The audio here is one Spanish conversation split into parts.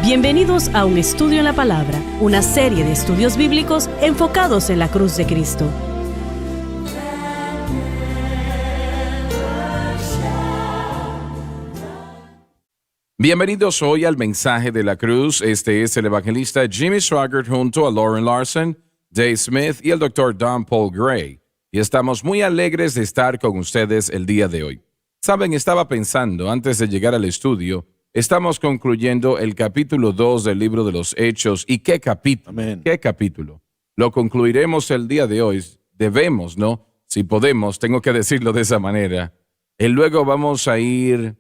Bienvenidos a Un Estudio en la Palabra, una serie de estudios bíblicos enfocados en la cruz de Cristo. Bienvenidos hoy al mensaje de la cruz. Este es el evangelista Jimmy Swaggart junto a Lauren Larson, Dave Smith y el Dr. Don Paul Gray. Y estamos muy alegres de estar con ustedes el día de hoy. Saben, estaba pensando antes de llegar al estudio, estamos concluyendo el capítulo 2 del libro de los Hechos. ¿Y qué capítulo? Amén. ¿Qué capítulo? Lo concluiremos el día de hoy. Debemos, ¿no? Si podemos, tengo que decirlo de esa manera. Y luego vamos a ir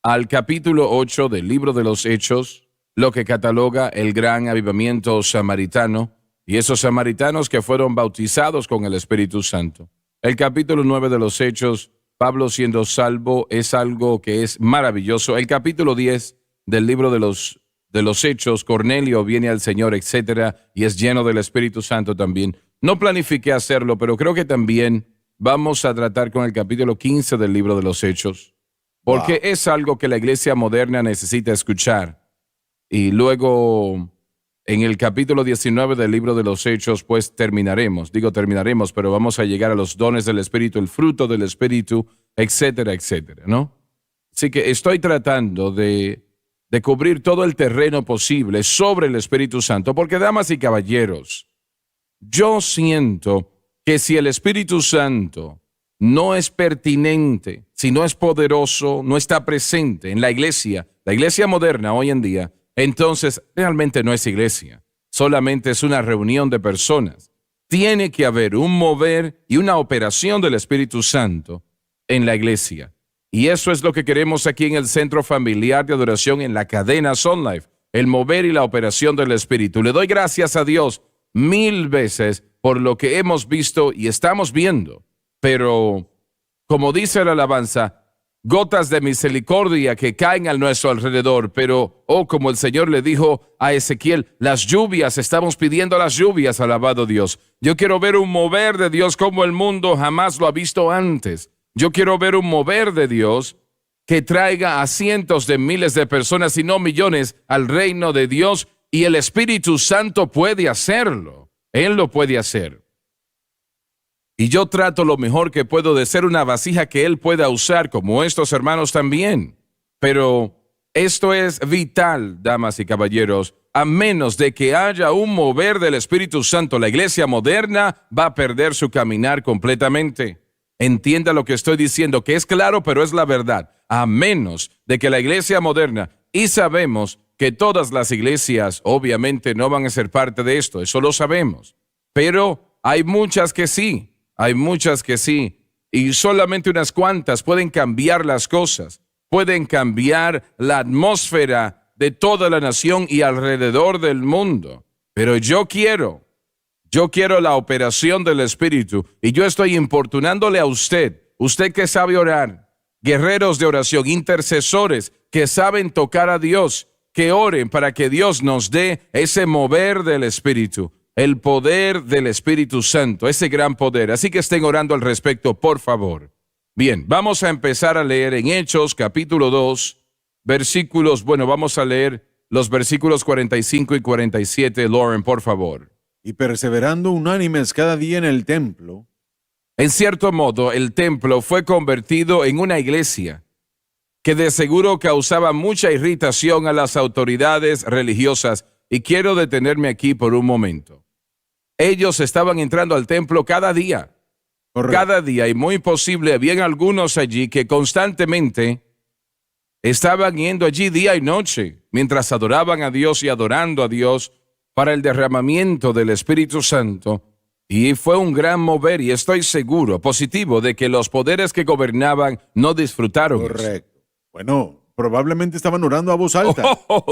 al capítulo 8 del libro de los Hechos, lo que cataloga el gran avivamiento samaritano y esos samaritanos que fueron bautizados con el Espíritu Santo. El capítulo 9 de los Hechos, Pablo siendo salvo, es algo que es maravilloso. El capítulo 10 del libro de los Hechos, Cornelio viene al Señor, etcétera, y es lleno del Espíritu Santo también. No planifiqué hacerlo, pero creo que también vamos a tratar con el capítulo 15 del libro de los Hechos, porque es algo que la iglesia moderna necesita escuchar. Y luego, en el capítulo 19 del libro de los Hechos, pues terminaremos, pero vamos a llegar a los dones del Espíritu, el fruto del Espíritu, etcétera, etcétera, ¿no? Así que estoy tratando de cubrir todo el terreno posible sobre el Espíritu Santo, porque, damas y caballeros, yo siento que si el Espíritu Santo no es pertinente, si no es poderoso, no está presente en la iglesia moderna hoy en día, entonces realmente no es iglesia, solamente es una reunión de personas. Tiene que haber un mover y una operación del Espíritu Santo en la iglesia. Y eso es lo que queremos aquí en el Centro Familiar de Adoración en la cadena Sun Life, el mover y la operación del Espíritu. Le doy gracias a Dios 1000 veces por lo que hemos visto y estamos viendo. Pero, como dice la alabanza, gotas de misericordia que caen a nuestro alrededor, pero, como el Señor le dijo a Ezequiel, las lluvias, estamos pidiendo las lluvias, alabado Dios. Yo quiero ver un mover de Dios como el mundo jamás lo ha visto antes. Yo quiero ver un mover de Dios que traiga a cientos de miles de personas, y no millones, al reino de Dios, y el Espíritu Santo puede hacerlo. Él lo puede hacer. Y yo trato lo mejor que puedo de ser una vasija que Él pueda usar, como estos hermanos también. Pero esto es vital, damas y caballeros. A menos de que haya un mover del Espíritu Santo, la iglesia moderna va a perder su caminar completamente. Entienda lo que estoy diciendo, que es claro, pero es la verdad. A menos de que la iglesia moderna, y sabemos que todas las iglesias obviamente no van a ser parte de esto, eso lo sabemos. Pero hay muchas que sí. Hay muchas que sí, y solamente unas cuantas pueden cambiar las cosas, pueden cambiar la atmósfera de toda la nación y alrededor del mundo. Pero yo quiero la operación del Espíritu, y yo estoy importunándole a usted que sabe orar, guerreros de oración, intercesores que saben tocar a Dios, que oren para que Dios nos dé ese mover del Espíritu. El poder del Espíritu Santo, ese gran poder. Así que estén orando al respecto, por favor. Bien, vamos a empezar a leer en Hechos, capítulo 2, vamos a leer los versículos 45 y 47. Lauren, por favor. Y perseverando unánimes cada día en el templo. En cierto modo, el templo fue convertido en una iglesia que de seguro causaba mucha irritación a las autoridades religiosas. Y quiero detenerme aquí por un momento. Ellos estaban entrando al templo cada día. Correcto. Cada día, y muy posible, habían algunos allí que constantemente estaban yendo allí día y noche, mientras adoraban a Dios y adorando a Dios para el derramamiento del Espíritu Santo. Y fue un gran mover, y estoy seguro, positivo, de que los poderes que gobernaban no disfrutaron eso. Correcto. Bueno, probablemente estaban orando a voz alta.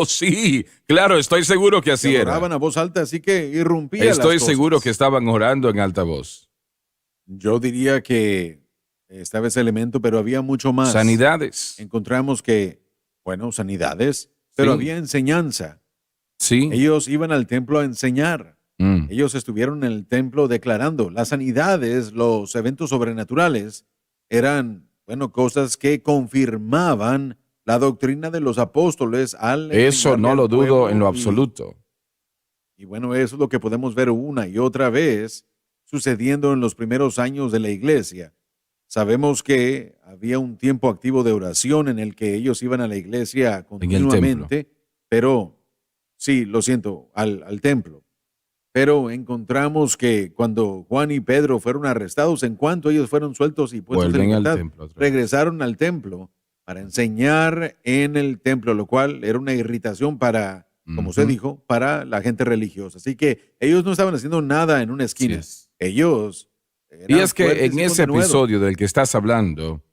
Sí, claro, estoy seguro que así era. Oraban a voz alta, así que irrumpía las Estoy cosas. seguro que estaban orando en alta voz. Yo diría que estaba ese elemento, pero había mucho más. Sanidades. Encontramos que, sanidades, pero Sí. había enseñanza. Sí. Ellos iban al templo a enseñar. Mm. Ellos estuvieron en el templo declarando. Las sanidades, los eventos sobrenaturales, eran, cosas que confirmaban la doctrina de los apóstoles al Eso no enseñarle lo al dudo pueblo en lo absoluto. y bueno, eso es lo que podemos ver una y otra vez sucediendo en los primeros años de la iglesia. Sabemos que había un tiempo activo de oración en el que ellos iban a la iglesia En el templo. continuamente, pero sí, lo siento, al templo. Pero encontramos que cuando Juan y Pedro fueron arrestados, en cuanto ellos fueron sueltos y puestos en Vuelven al libertad, templo otra vez. regresaron al templo para enseñar en el templo, lo cual era una irritación para, como se Ujú. dijo, para la gente religiosa. Así que ellos no estaban haciendo nada en una Así esquina. es. Ellos Y eran es que fuertes en y ese continuados. episodio del que estás hablando,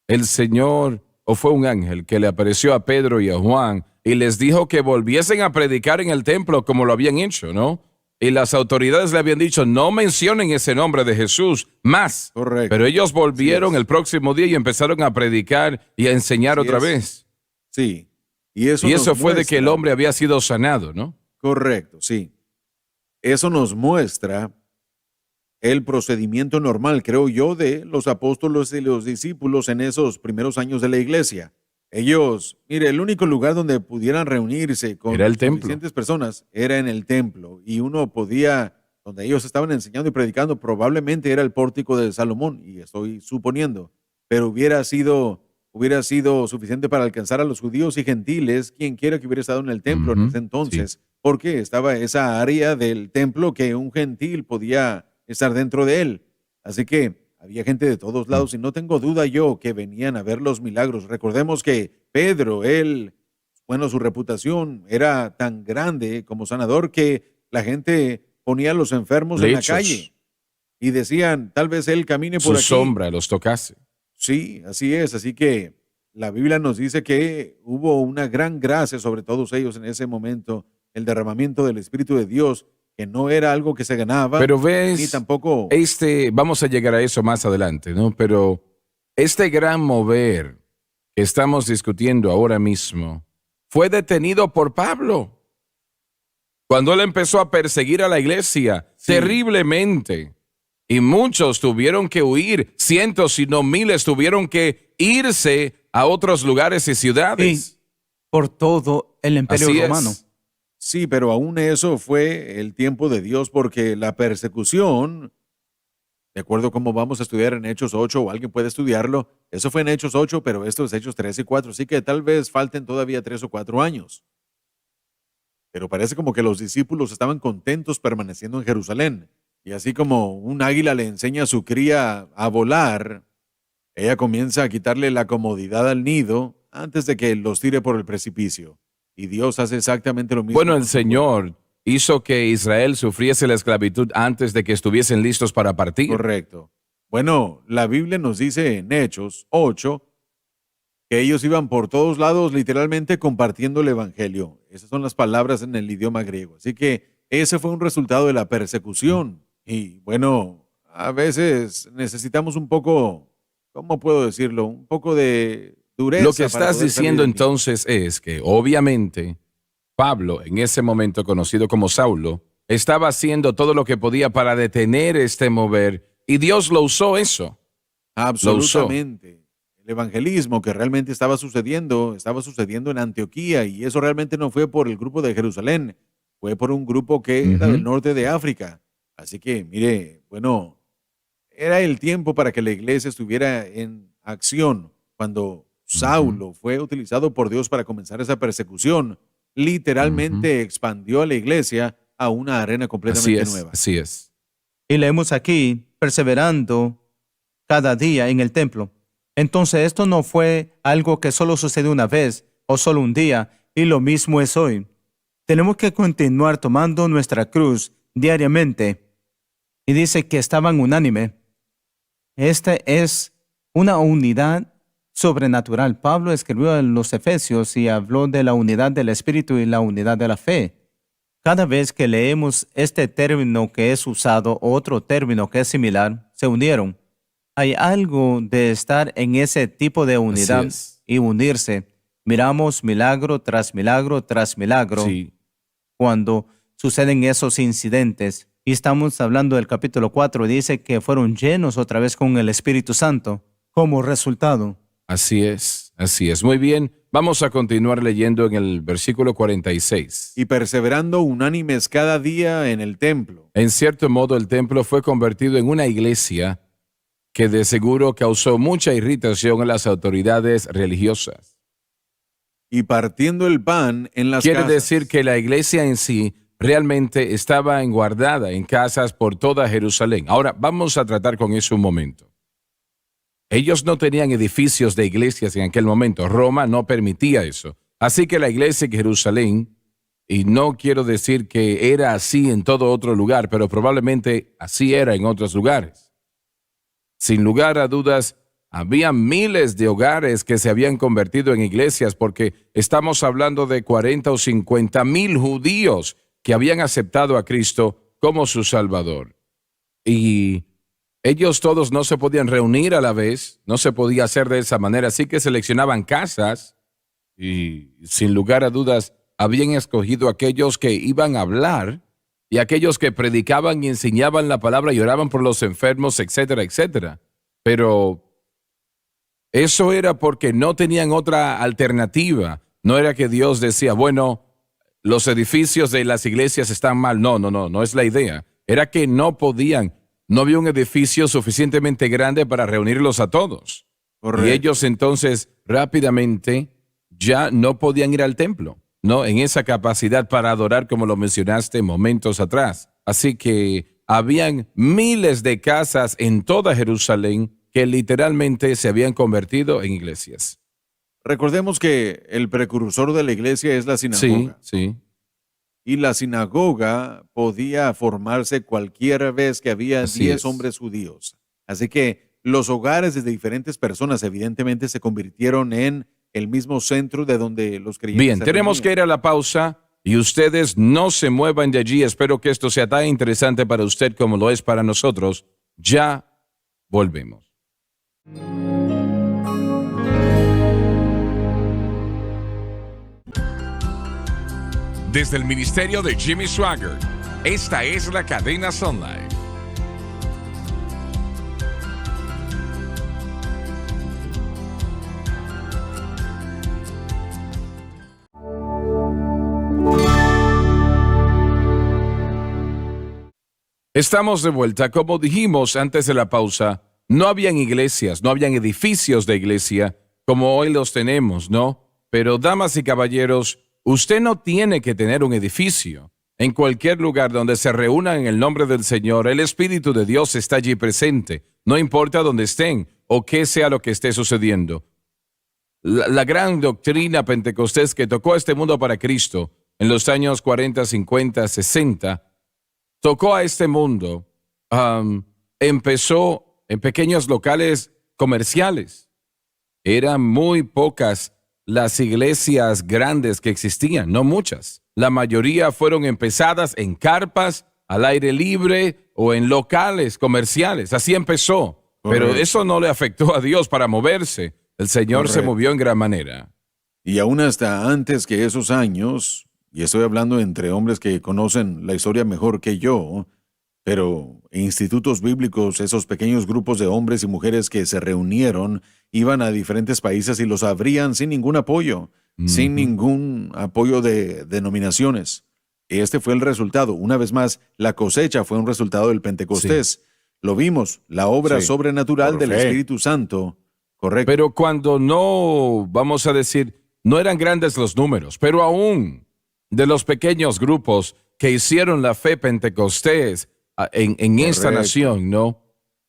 el Señor, o fue un ángel que le apareció a Pedro y a Juan y les dijo que volviesen a predicar en el templo como lo habían hecho, ¿no? Y las autoridades le habían dicho, no mencionen ese nombre de Jesús más. Correcto. Pero ellos Así volvieron es. el próximo día y empezaron a predicar y a enseñar Así otra es. vez. Sí. Y eso Y nos eso fue de que el muestra. hombre había sido sanado, ¿no? Correcto, sí. Eso nos muestra el procedimiento normal, creo yo, de los apóstoles y los discípulos en esos primeros años de la iglesia. Ellos, mire, el único lugar donde pudieran reunirse con Era el templo. suficientes personas era en el templo y uno podía, donde ellos estaban enseñando y predicando, probablemente era el pórtico de Salomón, y estoy suponiendo, pero hubiera sido suficiente para alcanzar a los judíos y gentiles, quien quiera que hubiera estado en el templo en Ujú, ese entonces, porque estaba esa área del templo que un gentil podía estar dentro de él. Así que había gente de todos lados y no tengo duda yo que venían a ver los milagros. Recordemos que Pedro, su reputación era tan grande como sanador que la gente ponía a los enfermos en la Lechos. calle y decían, tal vez él camine Su por aquí. sombra los tocase. Sí, así es. Así que la Biblia nos dice que hubo una gran gracia sobre todos ellos en ese momento, el derramamiento del Espíritu de Dios, que no era algo que se ganaba, Pero ni ves, tampoco. vamos a llegar a eso más adelante, ¿no? Pero este gran mover que estamos discutiendo ahora mismo fue detenido por Pablo cuando él empezó a perseguir a la iglesia Sí. terriblemente. Y muchos tuvieron que huir, cientos si no miles tuvieron que irse a otros lugares y ciudades. Por todo el imperio Así romano. es. Sí, pero aún eso fue el tiempo de Dios, porque la persecución, de acuerdo como vamos a estudiar en Hechos 8, o alguien puede estudiarlo, eso fue en Hechos 8, pero esto es Hechos 3 y 4, así que tal vez falten todavía 3 o 4 años. Pero parece como que los discípulos estaban contentos permaneciendo en Jerusalén. Y así como un águila le enseña a su cría a volar, ella comienza a quitarle la comodidad al nido antes de que los tire por el precipicio. Y Dios hace exactamente lo mismo. Bueno, el con su pueblo. Señor hizo que Israel sufriese la esclavitud antes de que estuviesen listos para partir. Correcto. Bueno, la Biblia nos dice en Hechos 8 que ellos iban por todos lados literalmente compartiendo el Evangelio. Esas son las palabras en el idioma griego. Así que ese fue un resultado de la persecución. Y bueno, a veces necesitamos un poco, ¿cómo puedo decirlo? Un poco de dureza. Lo que para estás poder diciendo salir de mí. entonces es que obviamente Pablo, en ese momento conocido como Saulo, estaba haciendo todo lo que podía para detener este mover y Dios lo usó eso. Absolutamente. El evangelismo que realmente estaba sucediendo en Antioquía, y eso realmente no fue por el grupo de Jerusalén, fue por un grupo que era Ujú. del norte de África. Así que, mire, bueno, era el tiempo para que la iglesia estuviera en acción. Cuando Saulo fue utilizado por Dios para comenzar esa persecución, literalmente expandió a la iglesia a una arena Así completamente es, nueva. así es. Y leemos aquí, perseverando cada día en el templo. Entonces esto no fue algo que solo sucedió una vez o solo un día, y lo mismo es hoy. Tenemos que continuar tomando nuestra cruz diariamente. Y dice que estaban unánime. Esta es una unidad sobrenatural. Pablo escribió en los Efesios y habló de la unidad del Espíritu y la unidad de la fe. Cada vez que leemos este término que es usado o otro término que es similar, se unieron. Hay algo de estar en ese tipo de unidad es. y unirse. Miramos milagro tras milagro tras milagro Sí. cuando suceden esos incidentes. Y estamos hablando del capítulo 4, dice que fueron llenos otra vez con el Espíritu Santo como resultado. Así es, así es. Muy bien. vamos a continuar leyendo en el versículo 46. Y perseverando unánimes cada día en el templo. En cierto modo, el templo fue convertido en una iglesia que de seguro causó mucha irritación a las autoridades religiosas. Y partiendo el pan en las Quiere casas. decir que la iglesia en sí realmente estaba guardada en casas por toda Jerusalén. Ahora, vamos a tratar con eso un momento. Ellos no tenían edificios de iglesias en aquel momento. Roma no permitía eso. Así que la iglesia en Jerusalén, y no quiero decir que era así en todo otro lugar, pero probablemente así era en otros lugares. Sin lugar a dudas, había miles de hogares que se habían convertido en iglesias porque estamos hablando de 40 o 50 mil judíos que habían aceptado a Cristo como su Salvador. Y ellos todos no se podían reunir a la vez, no se podía hacer de esa manera, así que seleccionaban casas y sin lugar a dudas habían escogido aquellos que iban a hablar y aquellos que predicaban y enseñaban la palabra y oraban por los enfermos, etcétera, etcétera. Pero eso era porque no tenían otra alternativa. No era que Dios decía, bueno, los edificios de las iglesias están mal. No es la idea. Era que no podían, no había un edificio suficientemente grande para reunirlos a todos. Correcto. Y ellos entonces rápidamente ya no podían ir al templo, ¿no? En esa capacidad para adorar, como lo mencionaste momentos atrás. Así que habían miles de casas en toda Jerusalén que literalmente se habían convertido en iglesias. Recordemos que el precursor de la iglesia es la Sí, sinagoga. sí. Y la sinagoga podía formarse cualquier vez que había Así 10 es. hombres judíos. Así que los hogares de diferentes personas evidentemente se convirtieron en el mismo centro de donde los creyentes Bien, se tenemos que reunían. ir a la pausa y ustedes no se muevan de allí. Espero que esto sea tan interesante para usted como lo es para nosotros. Ya volvemos. Desde el ministerio de Jimmy Swaggart, esta es la cadena Sun Life. Estamos de vuelta. Como dijimos antes de la pausa, no habían iglesias, no habían edificios de iglesia como hoy los tenemos, ¿no? Pero, damas y caballeros, usted no tiene que tener un edificio. En cualquier lugar donde se reúnan en el nombre del Señor, el Espíritu de Dios está allí presente. No importa dónde estén o qué sea lo que esté sucediendo. La gran doctrina pentecostés que tocó a este mundo para Cristo en los años 40, 50, 60, tocó a este mundo, empezó en pequeños locales comerciales. Eran muy pocas las iglesias grandes que existían, no muchas. La mayoría fueron empezadas en carpas, al aire libre o en locales comerciales. Así empezó. Pero Correcto. eso no le afectó a Dios para moverse. El Señor se Correcto. movió en gran manera. Y aún hasta antes que esos años, y estoy hablando entre hombres que conocen la historia mejor que yo, pero institutos bíblicos, esos pequeños grupos de hombres y mujeres que se reunieron, iban a diferentes países y los abrían sin ningún apoyo, sin ningún apoyo de denominaciones. Este fue el resultado. Una vez más, la cosecha fue un resultado del Pentecostés. Lo vimos, la obra Sí. sobrenatural Por del fe. Espíritu Santo. Correcto. Pero cuando no, vamos a decir, no eran grandes los números, pero aún de los pequeños grupos que hicieron la fe pentecostés en esta Correcto. nación, ¿no?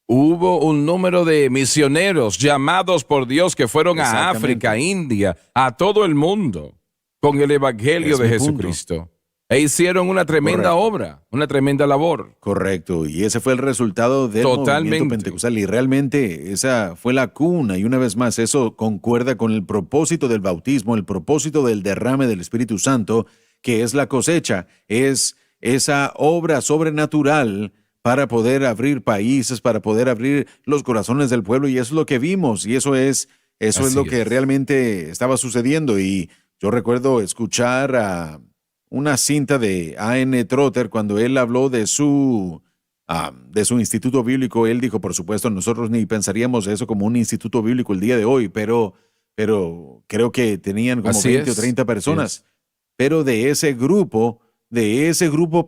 Hubo un número de misioneros llamados por Dios que fueron a Exactamente. África, India, a todo el mundo con el Evangelio Es de mi punto. Jesucristo. E hicieron una tremenda Correcto. obra, una tremenda labor. Correcto, y ese fue el resultado del Totalmente. movimiento pentecostal, y realmente esa fue la cuna, y una vez más eso concuerda con el propósito del bautismo, el propósito del derrame del Espíritu Santo, que es la cosecha, es esa obra sobrenatural para poder abrir países, para poder abrir los corazones del pueblo, y eso es lo que vimos, y eso es Así lo que es. realmente estaba sucediendo. Y yo recuerdo escuchar a una cinta de A.N. Trotter cuando él habló de su instituto bíblico. Él dijo, por supuesto, nosotros ni pensaríamos eso como un instituto bíblico el día de hoy, pero pero creo que tenían como Así 20 o es, 30 así personas. es. Pero de ese grupo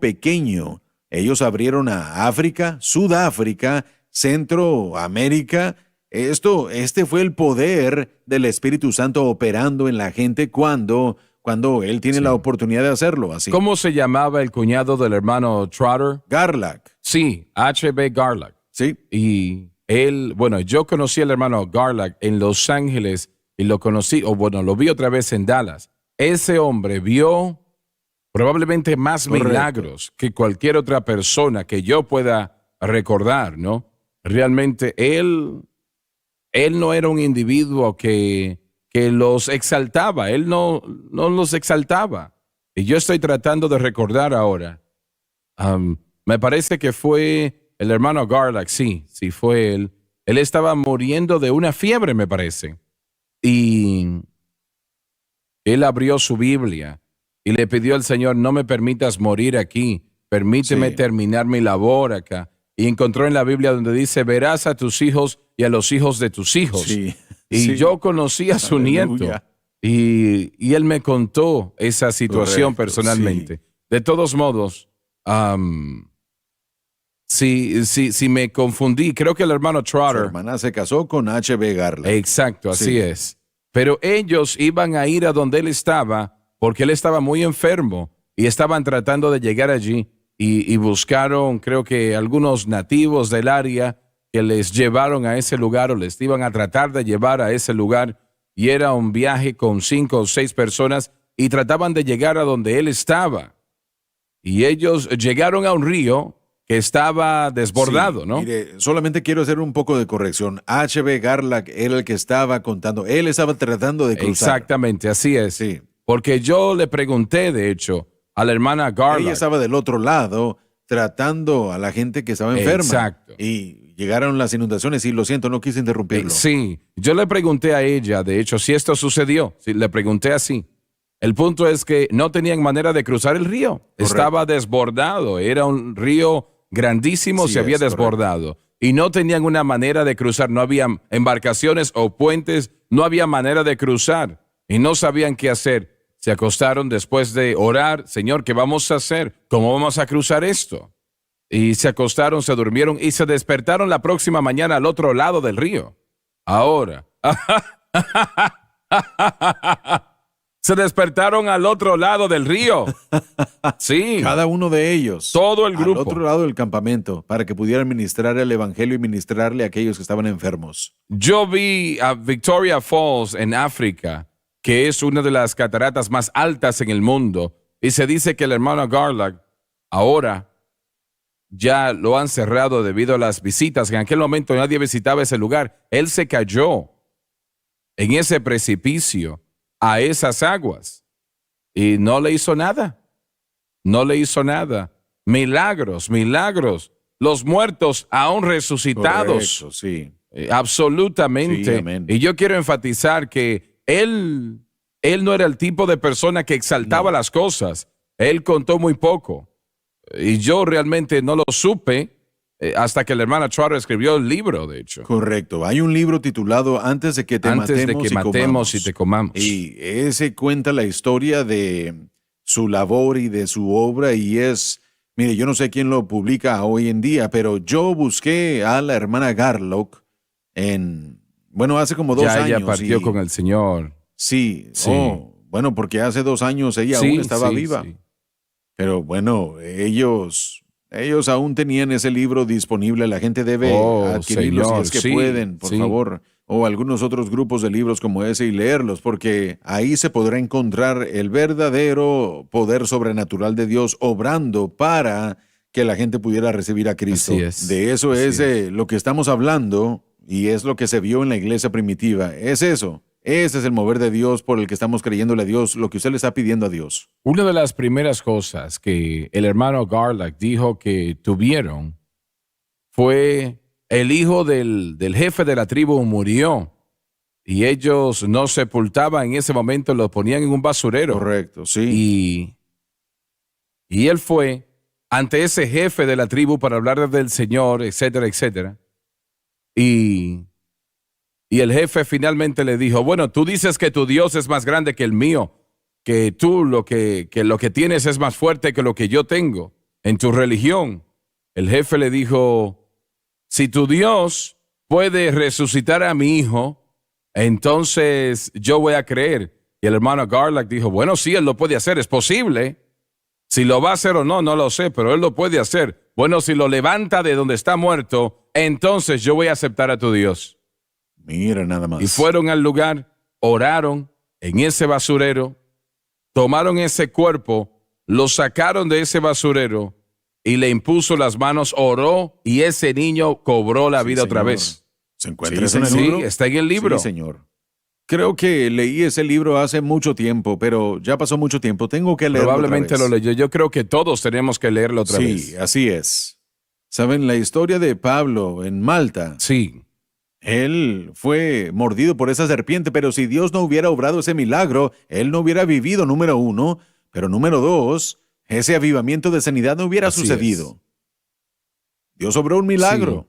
pequeño, ellos abrieron a África, Sudáfrica, Centroamérica. Este fue el poder del Espíritu Santo operando en la gente cuando él tiene Sí. la oportunidad de hacerlo así. ¿Cómo se llamaba el cuñado del hermano Trotter? Garlac, Sí, H.B. Garlack. sí, Y él, bueno, yo conocí al hermano Garlack en Los Ángeles y lo conocí, o bueno, lo vi otra vez en Dallas. Ese hombre vio probablemente más Correcto. milagros que cualquier otra persona que yo pueda recordar, ¿no? Realmente él no era un individuo que los exaltaba, él no los exaltaba. Y yo estoy tratando de recordar ahora. Me parece que fue el hermano Garlack, sí fue él. Él estaba muriendo de una fiebre, me parece. Y él abrió su Biblia y le pidió al Señor, no me permitas morir aquí, permíteme Sí. terminar mi labor acá. Y encontró en la Biblia donde dice, verás a tus hijos y a los hijos de tus hijos. sí. Y sí. yo conocí a su Aleluya. nieto y él me contó esa situación Correcto, personalmente. sí. De todos modos, si me confundí, creo que el hermano Su Trotter, hermana se casó con H.B. Garlac. exacto, así Sí. es. Pero ellos iban a ir a donde él estaba porque él estaba muy enfermo y estaban tratando de llegar allí y buscaron, creo que algunos nativos del área que les llevaron a ese lugar o les iban a tratar de llevar a ese lugar y era un viaje con 5 o 6 personas y trataban de llegar a donde él estaba. Y ellos llegaron a un río que estaba desbordado, Sí, ¿no? Mire, solamente quiero hacer un poco de corrección. H.B. Garlac era el que estaba contando. Él estaba tratando de cruzar. Exactamente, así es. Sí. Porque yo le pregunté, de hecho, a la hermana Ella Garlack. estaba del otro lado tratando a la gente que estaba enferma. Exacto. Y llegaron las inundaciones y lo siento, no quise interrumpirlo. Sí, yo le pregunté a ella, de hecho, si esto sucedió. Sí, le pregunté así. El punto es que no tenían manera de cruzar el río. Estaba desbordado. Era un río grandísimo, Sí, se había es correcto. desbordado. Y no tenían una manera de cruzar. No había embarcaciones o puentes. No había manera de cruzar. Y no sabían qué hacer. Se acostaron después de orar. Señor, ¿qué vamos a hacer? ¿Cómo vamos a cruzar esto? Y se acostaron, se durmieron y se despertaron la próxima mañana al otro lado del río. Ahora. Se despertaron al otro lado del río. Sí. Cada uno de ellos. Todo el grupo. Al otro lado del campamento, para que pudieran ministrar el evangelio y ministrarle a aquellos que estaban enfermos. Yo vi a Victoria Falls en África, que es una de las cataratas más altas en el mundo, y se dice que el hermano Garlack ahora ya lo han cerrado debido a las visitas. En aquel momento nadie visitaba ese lugar. Él se cayó en ese precipicio a esas aguas y no le hizo nada. No le hizo nada. Milagros, milagros. Los muertos aún resucitados. Correcto, sí. Absolutamente. Sí, amén. Y yo quiero enfatizar que él no era el tipo de persona que exaltaba las cosas. Él contó muy poco. Y yo realmente no lo supe hasta que la hermana Trotter escribió el libro, de hecho. Correcto. Hay un libro titulado Antes de que te Antes de matemos que y matemos comamos. y te comamos. Y ese cuenta la historia de su labor y de su obra y es, mire, yo no sé quién lo publica hoy en día, pero yo busqué a la hermana Garlock hace como 2 ya años. ella partió y- con el Señor. Sí, Sí. bueno, porque hace 2 años ella Sí, aún estaba sí, viva. sí. Pero bueno, ellos aún tenían ese libro disponible. La gente debe adquirirlo Señor, si es que sí, pueden, por sí. favor. O algunos otros grupos de libros como ese y leerlos, porque ahí se podrá encontrar el verdadero poder sobrenatural de Dios obrando para que la gente pudiera recibir a Cristo. Así es, De eso así es lo que estamos hablando y es lo que se vio en la iglesia primitiva. Es eso. Ese es el mover de Dios por el que estamos creyéndole a Dios, lo que usted le está pidiendo a Dios. Una de las primeras cosas que el hermano Garlack dijo que tuvieron fue el hijo del jefe de la tribu murió y ellos no sepultaban en ese momento, lo ponían en un basurero. Correcto, sí. Y él fue ante ese jefe de la tribu para hablar del Señor, etcétera, etcétera. Y Y el jefe finalmente le dijo, bueno, tú dices que tu Dios es más grande que el mío, que tú lo que tienes es más fuerte que lo que yo tengo en tu religión. El jefe le dijo, si tu Dios puede resucitar a mi hijo, entonces yo voy a creer. Y el hermano Garlock dijo, bueno, sí, él lo puede hacer, es posible. Si lo va a hacer o no, no lo sé, pero él lo puede hacer. Bueno, si lo levanta de donde está muerto, entonces yo voy a aceptar a tu Dios. Mira nada más. Y fueron al lugar, oraron en ese basurero, tomaron ese cuerpo, lo sacaron de ese basurero y le impuso las manos, oró y ese niño cobró la vida otra señor. vez. ¿Se encuentra Sí, en el libro? sí, está en el libro. Sí, señor. Creo que leí ese libro hace mucho tiempo, pero ya pasó mucho tiempo. Tengo que leerlo Probablemente otra lo vez. leyó. Yo creo que todos tenemos que leerlo otra vez. Sí, así es. ¿Saben la historia de Pablo en Malta? Sí, Él fue mordido por esa serpiente, pero si Dios no hubiera obrado ese milagro, él no hubiera vivido, número uno. Pero número dos, ese avivamiento de sanidad no hubiera Así sucedido. Dios obró un milagro.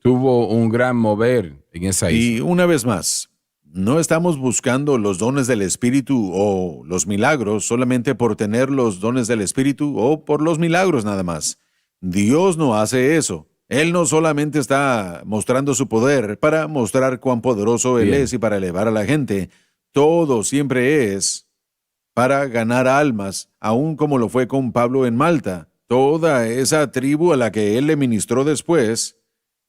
tuvo un gran mover en esa isla. Y una vez más, no estamos buscando los dones del Espíritu o los milagros solamente por tener los dones del Espíritu o por los milagros nada más. Dios no hace eso. Él no solamente está mostrando su poder para mostrar cuán poderoso Él Bien. es y para elevar a la gente. Todo siempre es para ganar almas, aun como lo fue con Pablo en Malta. Toda esa tribu a la que Él le ministró después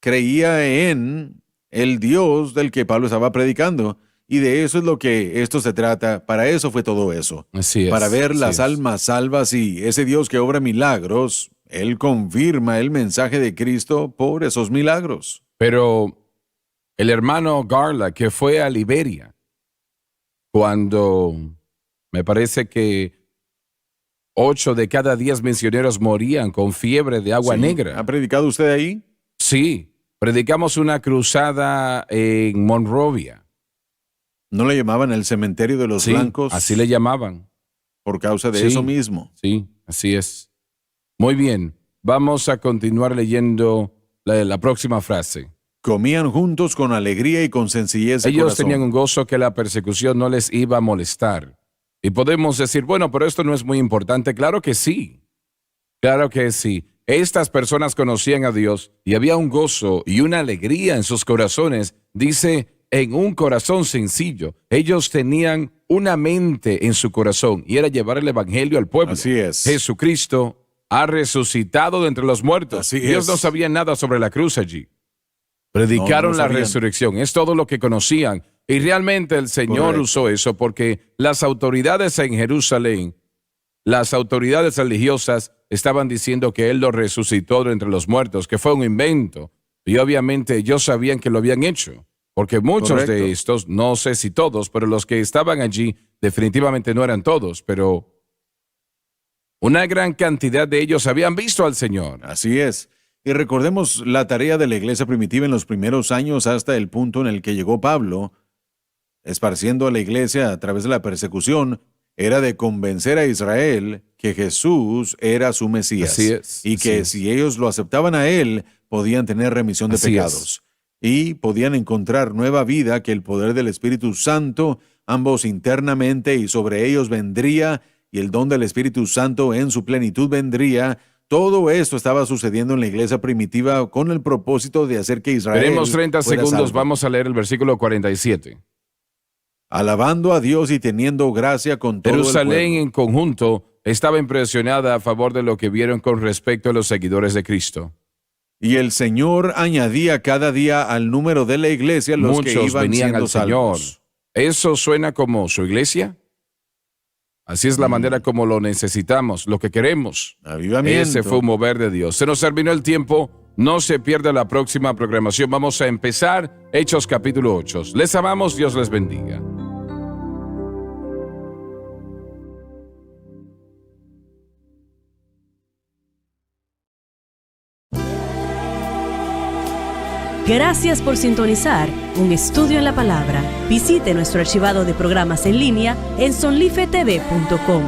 creía en el Dios del que Pablo estaba predicando. Y de eso es lo que esto se trata. Para eso fue todo eso. Así es, Para ver así las es. almas salvas y ese Dios que obra milagros, Él confirma el mensaje de Cristo por esos milagros. Pero el hermano Garlock, que fue a Liberia, cuando me parece que 8 de cada 10 misioneros morían con fiebre de agua Sí. negra. ¿Ha predicado usted ahí? Sí, predicamos una cruzada en Monrovia. ¿No le llamaban el cementerio de los Sí, blancos? así le llamaban. Por causa de Sí. eso mismo. Sí, así es. Muy bien, vamos a continuar leyendo la próxima frase. Comían juntos con alegría y con sencillez de Ellos corazón. tenían un gozo que la persecución no les iba a molestar. Y podemos decir, bueno, pero esto no es muy importante. Claro que sí. Claro que sí. Estas personas conocían a Dios y había un gozo y una alegría en sus corazones. Dice, en un corazón sencillo. Ellos tenían una mente en su corazón y era llevar el evangelio al pueblo. Así es. Jesucristo ha resucitado de entre los muertos. Así Dios es. no sabía nada sobre la cruz allí. Predicaron No la sabían. resurrección, es todo lo que conocían. Y realmente el Señor Correcto. usó eso porque las autoridades en Jerusalén, las autoridades religiosas estaban diciendo que Él lo resucitó de entre los muertos, que fue un invento. Y obviamente ellos sabían que lo habían hecho, porque muchos Correcto. de estos, no sé si todos, pero los que estaban allí definitivamente no eran todos, pero una gran cantidad de ellos habían visto al Señor. Así es. Y recordemos la tarea de la iglesia primitiva en los primeros años hasta el punto en el que llegó Pablo, esparciendo a la iglesia a través de la persecución, era de convencer a Israel que Jesús era su Mesías. Así es, Y que así es. si ellos lo aceptaban a Él, podían tener remisión de Así pecados. Y podían encontrar nueva vida, que el poder del Espíritu Santo, ambos internamente y sobre ellos vendría, y el don del Espíritu Santo en su plenitud vendría. Todo esto estaba sucediendo en la iglesia primitiva con el propósito de hacer que Israel Tenemos 30 fuera segundos, salvo. vamos a leer el versículo 47. Alabando a Dios y teniendo gracia con todo Jerusalén el pueblo. en conjunto estaba impresionada a favor de lo que vieron con respecto a los seguidores de Cristo. Y el Señor añadía cada día al número de la iglesia los que Muchos iban venían siendo al Señor. salvos. ¿Eso suena como su iglesia? Así es la manera como lo necesitamos, lo que queremos. Avivamiento. Ese fue un mover de Dios. Se nos terminó el tiempo. No se pierda la próxima programación. Vamos a empezar Hechos capítulo 8. Les amamos, Dios les bendiga. Gracias por sintonizar Un Estudio en la Palabra. Visite nuestro archivado de programas en línea en sonlifetv.com.